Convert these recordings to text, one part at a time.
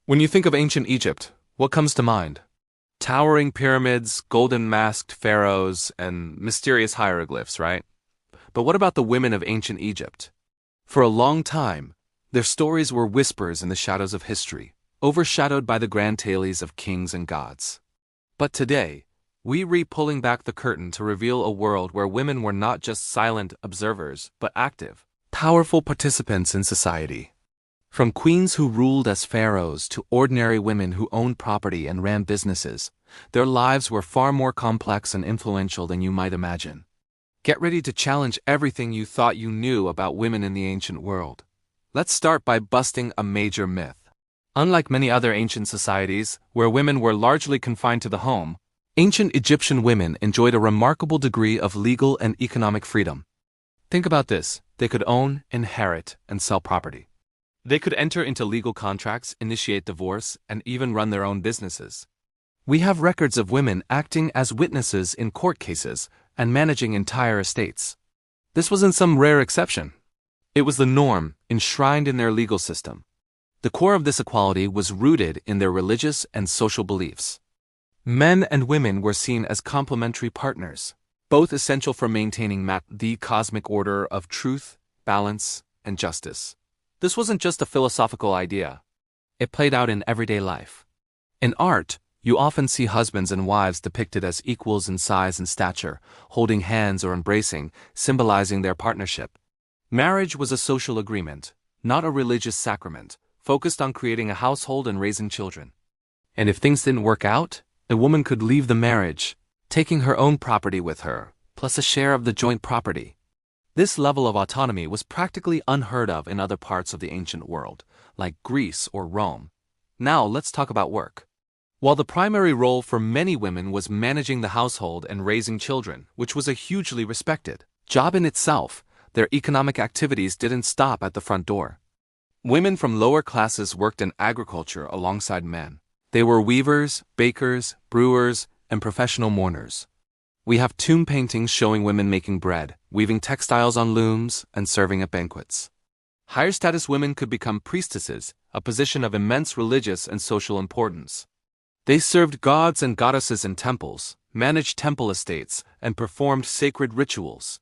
When you think of ancient Egypt, what comes to mind? Towering pyramids, golden masked pharaohs, and mysterious hieroglyphs, right? But what about the women of ancient Egypt? For a long time, their stories were whispers in the shadows of history, overshadowed by the grand tales of kings and gods. But today, we pulling back the curtain to reveal a world where women were not just silent observers, but active, powerful participants in society. From queens who ruled as pharaohs to ordinary women who owned property and ran businesses, their lives were far more complex and influential than you might imagine. Get ready to challenge everything you thought you knew about women in the ancient world. Let's start by busting a major myth. Unlike many other ancient societies, where women were largely confined to the home, ancient Egyptian women enjoyed a remarkable degree of legal and economic freedom. Think about this: they could own, inherit, and sell property. They could enter into legal contracts, initiate divorce, and even run their own businesses. We have records of women acting as witnesses in court cases and managing entire estates. This wasn't some rare exception. It was the norm, enshrined in their legal system. The core of this equality was rooted in their religious and social beliefs. Men and women were seen as complementary partners, both essential for maintaining the cosmic order of truth, balance, and justice. This wasn't just a philosophical idea. It played out in everyday life. In art, you often see husbands and wives depicted as equals in size and stature, holding hands or embracing, symbolizing their partnership. Marriage was a social agreement, not a religious sacrament, focused on creating a household and raising children. And if things didn't work out, a woman could leave the marriage, taking her own property with her, plus a share of the joint property. This level of autonomy was practically unheard of in other parts of the ancient world, like Greece or Rome. Now let's talk about work. While the primary role for many women was managing the household and raising children, which was a hugely respected job in itself, their economic activities didn't stop at the front door. Women from lower classes worked in agriculture alongside men. They were weavers, bakers, brewers, and professional mourners. We have tomb paintings showing women making bread, weaving textiles on looms, and serving at banquets. Higher status women could become priestesses, a position of immense religious and social importance. They served gods and goddesses in temples, managed temple estates, and performed sacred rituals.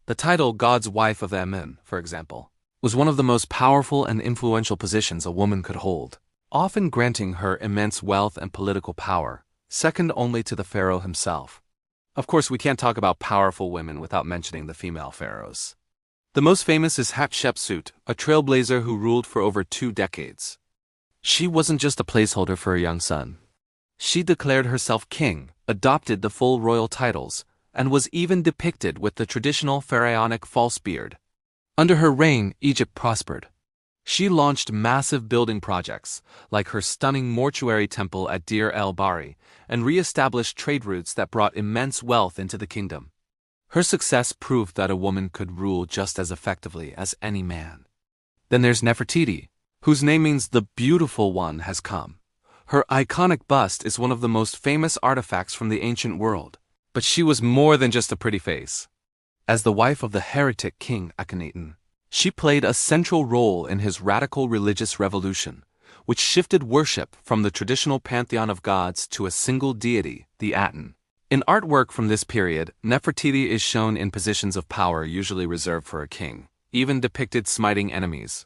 The title God's Wife of Amen, for example, was one of the most powerful and influential positions a woman could hold, often granting her immense wealth and political power, second only to the pharaoh himself. Of course, we can't talk about powerful women without mentioning the female pharaohs. The most famous is Hatshepsut, a trailblazer who ruled for over 2 decades. She wasn't just a placeholder for a young son. She declared herself king, adopted the full royal titles, and was even depicted with the traditional pharaonic false beard. Under her reign, Egypt prospered. She launched massive building projects, like her stunning mortuary temple at Deir el-Bahri, and re-established trade routes that brought immense wealth into the kingdom. Her success proved that a woman could rule just as effectively as any man. Then there's Nefertiti, whose name means the beautiful one has come. Her iconic bust is one of the most famous artifacts from the ancient world, but she was more than just a pretty face. As the wife of the heretic king Akhenaten, she played a central role in his radical religious revolution, which shifted worship from the traditional pantheon of gods to a single deity, the Aten. In artwork from this period, Nefertiti is shown in positions of power usually reserved for a king, even depicted smiting enemies.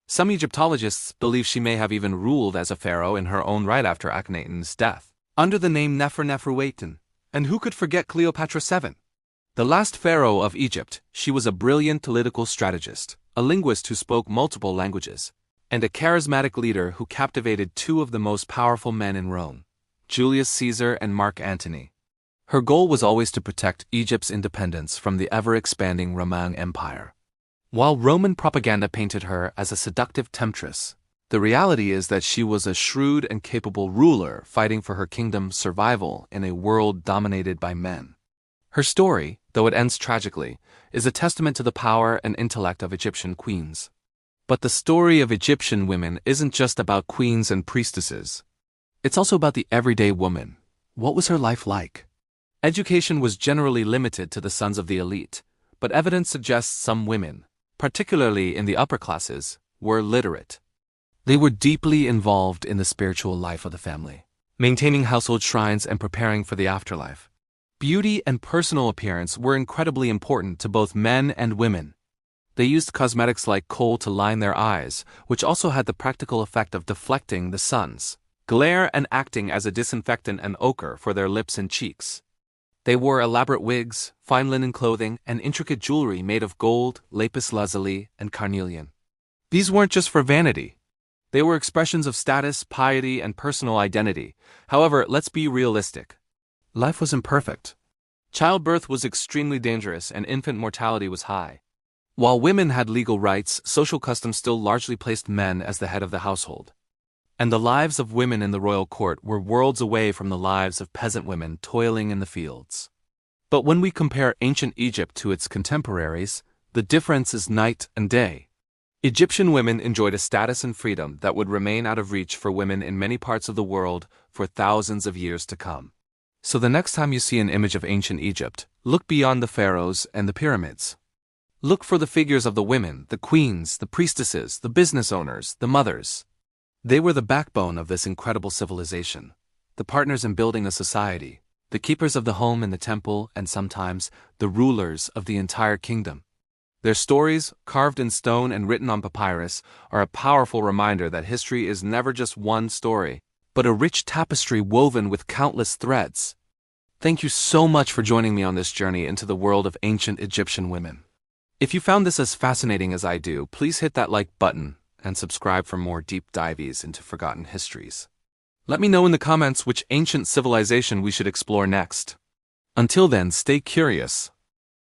Some Egyptologists believe she may have even ruled as a pharaoh in her own right after Akhenaten's death, under the name Nefertiti. And who could forget Cleopatra VII? The last pharaoh of Egypt, she was a brilliant political strategist, a linguist who spoke multiple languages, and a charismatic leader who captivated 2 of the most powerful men in Rome, Julius Caesar and Mark Antony. Her goal was always to protect Egypt's independence from the ever-expanding Roman Empire. While Roman propaganda painted her as a seductive temptress, the reality is that she was a shrewd and capable ruler fighting for her kingdom's survival in a world dominated by men. Her story, though it ends tragically, is a testament to the power and intellect of Egyptian queens. But the story of Egyptian women isn't just about queens and priestesses. It's also about the everyday woman. What was her life like? Education was generally limited to the sons of the elite, but evidence suggests some women, particularly in the upper classes, were literate. They were deeply involved in the spiritual life of the family, maintaining household shrines and preparing for the afterlife. Beauty and personal appearance were incredibly important to both men and women. They used cosmetics like kohl to line their eyes, which also had the practical effect of deflecting the sun's glare and acting as a disinfectant and ochre for their lips and cheeks. They wore elaborate wigs, fine linen clothing, and intricate jewelry made of gold, lapis lazuli, and carnelian. These weren't just for vanity. They were expressions of status, piety, and personal identity. However, let's be realistic. Life was imperfect. Childbirth was extremely dangerous and infant mortality was high. While women had legal rights, social customs still largely placed men as the head of the household. And the lives of women in the royal court were worlds away from the lives of peasant women toiling in the fields. But when we compare ancient Egypt to its contemporaries, the difference is night and day. Egyptian women enjoyed a status and freedom that would remain out of reach for women in many parts of the world for thousands of years to come. So the next time you see an image of ancient Egypt, look beyond the pharaohs and the pyramids. Look for the figures of the women, the queens, the priestesses, the business owners, the mothers. They were the backbone of this incredible civilization, the partners in building a society, the keepers of the home and the temple, and sometimes the rulers of the entire kingdom. Their stories, carved in stone and written on papyrus, are a powerful reminder that history is never just one story, but a rich tapestry woven with countless threads. Thank you so much for joining me on this journey into the world of ancient Egyptian women. If you found this as fascinating as I do, please hit that like button and subscribe for more deep dives into forgotten histories. Let me know in the comments which ancient civilization we should explore next. Until then, stay curious,